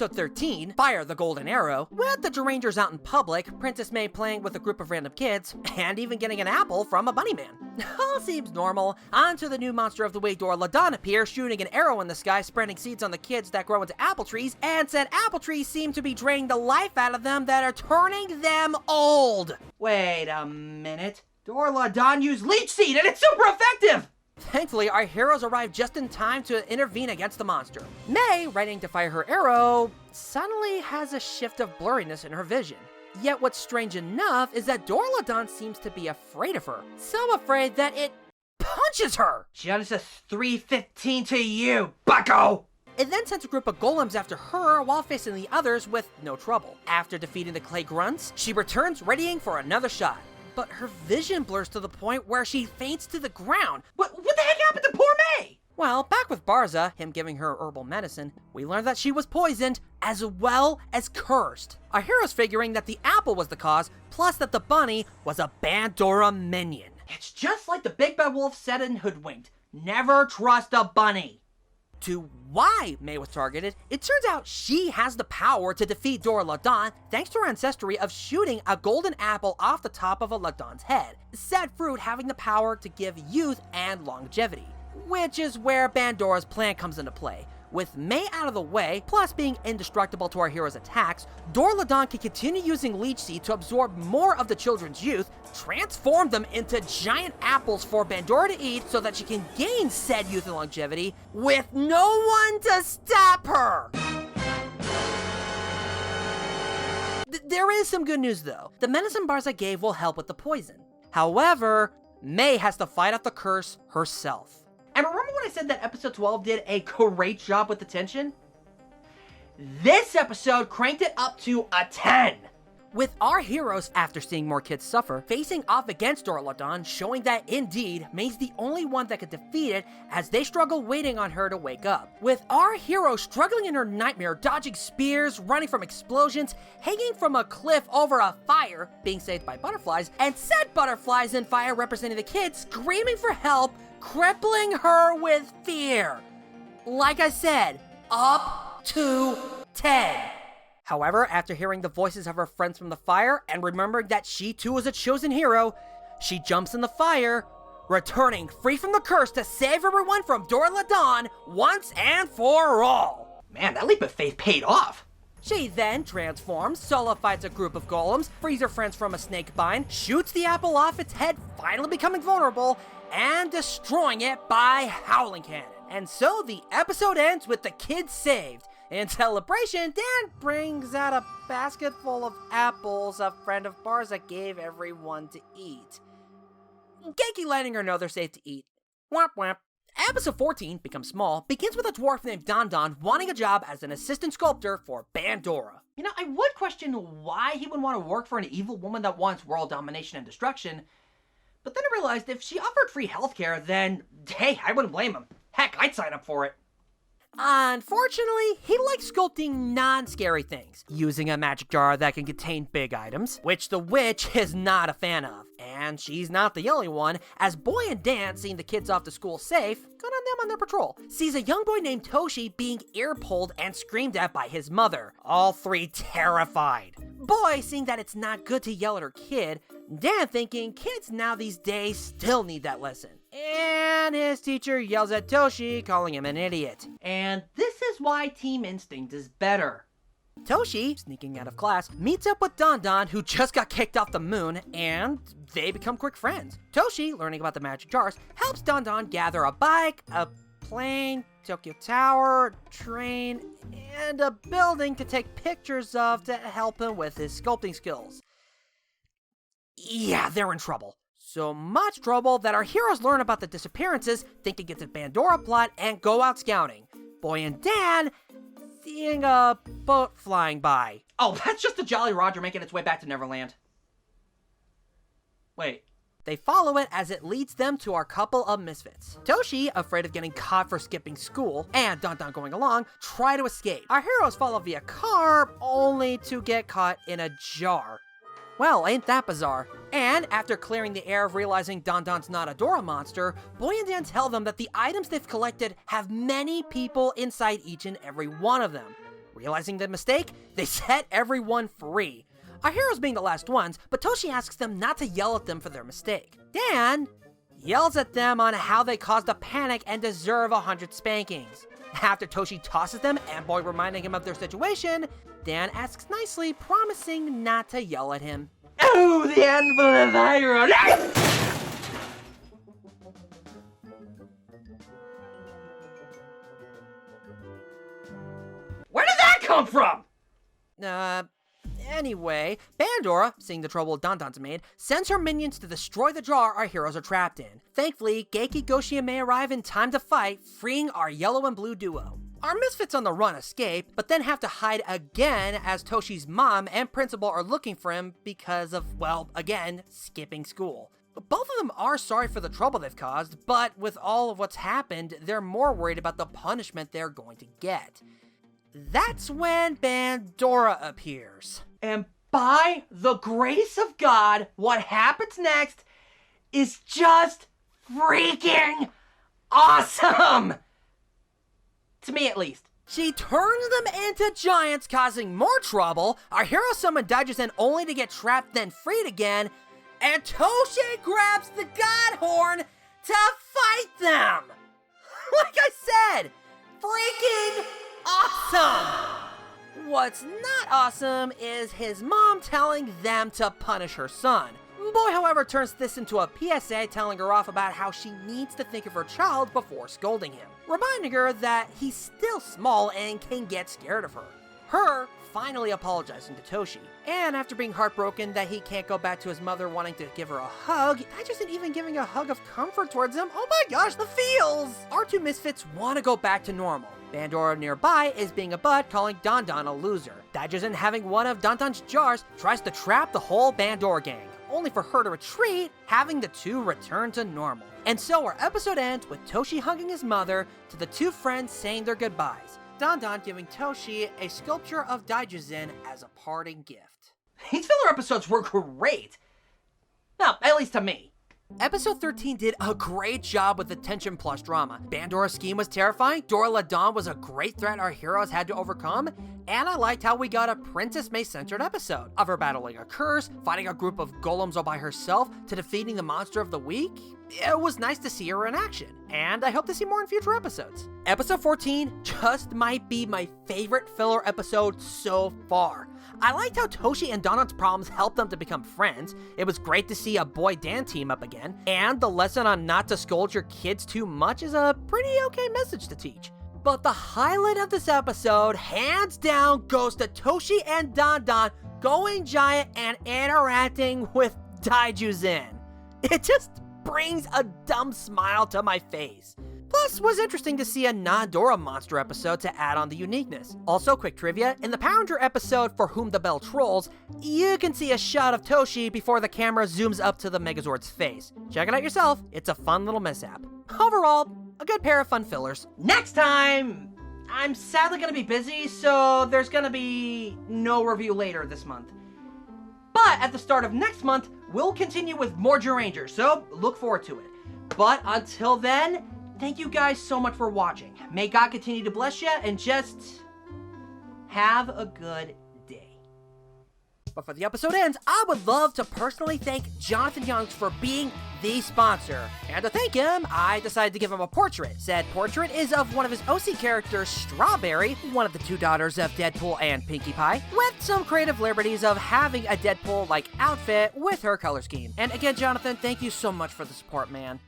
episode 13, Fire the Golden Arrow, with the Derangers out in public, Princess May playing with a group of random kids, and even getting an apple from a bunny man. All seems normal. On to the new monster of the week, Dorladon appears, shooting an arrow in the sky, spreading seeds on the kids that grow into apple trees, and said apple trees seem to be draining the life out of them that are turning them old. Wait a minute. Dorladon used leech seed and it's super effective! Thankfully, our heroes arrive just in time to intervene against the monster. May, readying to fire her arrow, suddenly has a shift of blurriness in her vision. Yet what's strange enough is that Dorladon seems to be afraid of her. So afraid that it punches her! Genesis 3:15 to you, bucko! It then sends a group of golems after her while facing the others with no trouble. After defeating the clay grunts, she returns readying for another shot. But her vision blurs to the point where she faints to the ground. What the heck happened to poor May? Well, back with Barza, him giving her herbal medicine, we learned that she was poisoned as well as cursed. Our heroes figuring that the apple was the cause, plus that the bunny was a Bandora minion. It's just like the Big Bad Wolf said in Hoodwinked. Never trust a bunny. To why May was targeted, it turns out she has the power to defeat Dorladon thanks to her ancestry of shooting a golden apple off the top of a Ladon's head, said fruit having the power to give youth and longevity, which is where Bandora's plan comes into play. With May out of the way, plus being indestructible to our heroes' attacks, Dorladon can continue using Leech Seed to absorb more of the children's youth, transform them into giant apples for Bandora to eat so that she can gain said youth and longevity, with no one to stop her! There is some good news though. The medicine Barza gave will help with the poison. However, May has to fight off the curse herself. And remember when I said that episode 12 did a great job with the tension? This episode cranked it up to a 10! With our heroes, after seeing more kids suffer, facing off against Dorladon, showing that indeed, May's the only one that could defeat it as they struggle waiting on her to wake up. With our hero struggling in her nightmare, dodging spears, running from explosions, hanging from a cliff over a fire, being saved by butterflies, and said butterflies in fire representing the kids screaming for help, crippling her with fear. Like I said, up to 10. However, after hearing the voices of her friends from the fire and remembering that she too is a chosen hero, she jumps in the fire, returning free from the curse to save everyone from Dorladon once and for all. Man, that leap of faith paid off. She then transforms, solo fights a group of golems, frees her friends from a snake bind, shoots the apple off its head, finally becoming vulnerable, and destroying it by Howling Cannon. And so the episode ends with the kids saved. In celebration, Dan brings out a basket full of apples a friend of Barza gave everyone to eat. Genki letting her know they're safe to eat. Womp womp. Episode 14, Become Small, begins with a dwarf named Don Don wanting a job as an assistant sculptor for Bandora. You know, I would question why he would want to work for an evil woman that wants world domination and destruction, but then I realized if she offered free healthcare, then, hey, I wouldn't blame him. Heck, I'd sign up for it. Unfortunately, he likes sculpting non-scary things, using a magic jar that can contain big items, which the witch is not a fan of. And she's not the only one, as Boy and Dan, seeing the kids off to school safe, good on them on their patrol, sees a young boy named Toshi being ear-pulled and screamed at by his mother, all three terrified. Boy seeing that it's not good to yell at her kid, Dan thinking kids now these days still need that lesson. And his teacher yells at Toshi, calling him an idiot. And this is why Team Instinct is better. Toshi, sneaking out of class, meets up with Don Don, who just got kicked off the moon, and they become quick friends. Toshi, learning about the magic jars, helps Don Don gather a bike, a plane, Tokyo Tower, train, and a building to take pictures of to help him with his sculpting skills. Yeah, they're in trouble. So much trouble that our heroes learn about the disappearances, thinking it's a Bandora plot, and go out scouting. Boy and Dan seeing a boat flying by. Oh, that's just the Jolly Roger making its way back to Neverland. Wait. They follow it as it leads them to our couple of misfits. Toshi, afraid of getting caught for skipping school, and Don Don going along, try to escape. Our heroes follow via car, only to get caught in a jar. Well, ain't that bizarre? And after clearing the air of realizing Don Don's not a Dora monster, Boy and Dan tell them that the items they've collected have many people inside each and every one of them. Realizing the mistake, they set everyone free. Our heroes being the last ones, but Toshi asks them not to yell at them for their mistake. Dan yells at them on how they caused a panic and deserve 100 spankings. After Toshi tosses them, Amboy reminding him of their situation, Dan asks nicely, promising not to yell at him. Oh, the anvil of iron! Where did that come from? Anyway, Bandora, seeing the trouble Dandan's made, sends her minions to destroy the jar our heroes are trapped in. Thankfully, Geiki, Goshi, and Mei arrive in time to fight, freeing our yellow and blue duo. Our misfits on the run escape, but then have to hide again as Toshi's mom and principal are looking for him because of, well, again, skipping school. Both of them are sorry for the trouble they've caused, but with all of what's happened, they're more worried about the punishment they're going to get. That's when Bandora appears. And by the grace of God, what happens next is just freaking awesome! To me, at least. She turns them into giants, causing more trouble. Our hero summon Daijouzen only to get trapped, then freed again. And Toshi grabs the God Horn to fight them! Like I said, freaking awesome! What's not awesome is his mom telling them to punish her son. Boy, however, turns this into a PSA telling her off about how she needs to think of her child before scolding him, reminding her that he's still small and can get scared of her. Her finally apologizing to Toshi, and after being heartbroken that he can't go back to his mother wanting to give her a hug, Daijouzen even giving a hug of comfort towards him. Oh my gosh, the feels! Our two misfits want to go back to normal. Bandora nearby is being a butt, calling Dandan a loser. Daijouzen, having one of Dandan's jars, tries to trap the whole Bandora gang, only for her to retreat, having the two return to normal. And so our episode ends with Toshi hugging his mother, to the two friends saying their goodbyes. Dandan giving Toshi a sculpture of Daijouzen as a parting gift. These filler episodes were great. No, at least to me. Episode 13 did a great job with the tension plus drama. Bandora's scheme was terrifying, Dora Ladon was a great threat our heroes had to overcome, and I liked how we got a Princess May-centered episode, of her battling a curse, fighting a group of golems all by herself, to defeating the monster of the week. It was nice to see her in action, and I hope to see more in future episodes. Episode 14 just might be my favorite filler episode so far. I liked how Toshi and Dandan's problems helped them to become friends. It was great to see a boy-Dan team up again, and the lesson on not to scold your kids too much is a pretty okay message to teach. But the highlight of this episode, hands down, goes to Toshi and Dandan going giant and interacting with Daijouzen. It just brings a dumb smile to my face. Plus, was interesting to see a non-Dora monster episode to add on the uniqueness. Also, quick trivia, in the Power Ranger episode For Whom the Bell Trolls, you can see a shot of Toshi before the camera zooms up to the Megazord's face. Check it out yourself, it's a fun little mishap. Overall, a good pair of fun fillers. Next time, I'm sadly gonna be busy, so there's gonna be no review later this month. But at the start of next month, we'll continue with more Zyuranger, so look forward to it. But until then, thank you guys so much for watching. May God continue to bless you, and just have a good day. Before the episode ends, I would love to personally thank Jonathan Youngs for being the sponsor. And to thank him, I decided to give him a portrait. Said portrait is of one of his OC characters, Strawberry, one of the two daughters of Deadpool and Pinkie Pie, with some creative liberties of having a Deadpool-like outfit with her color scheme. And again, Jonathan, thank you so much for the support, man.